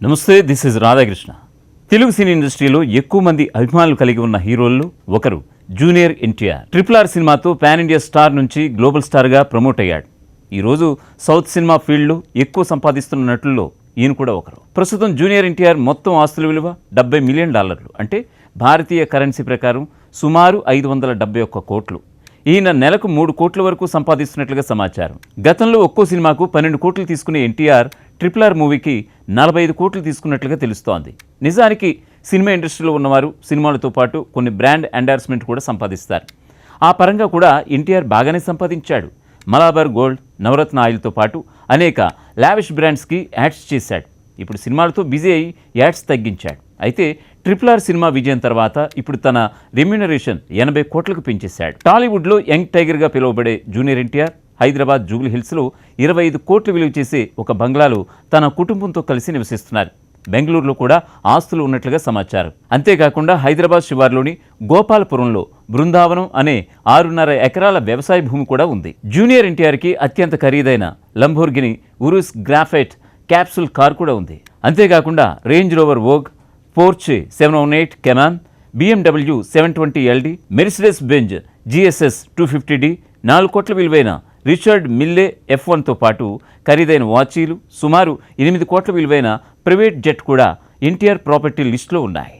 నమస్తే, this is Radhakrishna. Telugu సినీ ఇండస్ట్రీలో ఎక్కువ మంది అభిమానులు కలిగి ఉన్న హీరోల్లో ఒకరు జూనియర్ ఎన్టీఆర్. RRR సినిమాతో పాన్ ఇండియా స్టార్ నుంచి గ్లోబల్ స్టార్గా ప్రమోట్ అయ్యాడు. ఈరోజు సౌత్ సినిమా ఫీల్డ్లో ఎక్కువ సంపాదిస్తున్న నటుల్లో ఈయన కూడా ఒకరు. ప్రస్తుతం జూనియర్ ఎన్టీఆర్ మొత్తం ఆస్తుల విలువ $70 మిలియన్, అంటే భారతీయ కరెన్సీ ప్రకారం సుమారు 571 కోట్లు. ఈయన నెలకు 3 కోట్ల వరకు సంపాదిస్తున్నట్లుగా సమాచారం. గతంలో ఒక్కో సినిమాకు 12 కోట్లు తీసుకునే ఎన్టీఆర్ RRR మూవీకి 45 కోట్లు తీసుకున్నట్లుగా తెలుస్తోంది. నిజానికి సినిమా ఇండస్ట్రీలో ఉన్నవారు సినిమాలతో పాటు కొన్ని బ్రాండ్ ఎండార్స్మెంట్ కూడా సంపాదిస్తారు. ఆ పరంగా కూడా ఎన్టీఆర్ బాగానే సంపాదించాడు. మలబార్ గోల్డ్, నవరత్న ఆయిల్తో పాటు అనేక లావిష్ బ్రాండ్స్కి యాడ్స్ చేశాడు. ఇప్పుడు సినిమాలతో బిజీ అయి యాడ్స్ తగ్గించాడు. అయితే RRR సినిమా విజయం తర్వాత ఇప్పుడు తన రెమ్యూనరేషన్ 80 కోట్లకు పెంచేశాడు. టాలీవుడ్లో యంగ్ టైగర్గా పిలువబడే జూనియర్ ఎన్టీఆర్ హైదరాబాద్ జూబ్లీ హిల్స్లో 25 కోట్లు విలువ చేసే ఒక బంగ్లాలో తన కుటుంబంతో కలిసి నివసిస్తున్నారు. బెంగళూరులో కూడా ఆస్తులు ఉన్నట్లుగా సమాచారం. అంతేకాకుండా హైదరాబాద్ శివార్లోని గోపాలపురంలో బృందావనం అనే 6.5 ఎకరాల వ్యవసాయ భూమి కూడా ఉంది. జూనియర్ ఎన్టీఆర్కి అత్యంత ఖరీదైన Lamborghini Urus graphite capsule car కూడా ఉంది. అంతేకాకుండా Range Rover Vogue, Porsche 718 Cayman, BMW 720 LD, Mercedes Benz GSS 250D, 4 కోట్ల విలువైన రిచర్డ్ మిల్లే F1తో పాటు ఖరీదైన వాచీలు, సుమారు 8 కోట్ల విలువైన ప్రైవేట్ జెట్ కూడా ఎన్టీఆర్ ప్రాపర్టీ లిస్టులో ఉన్నాయి.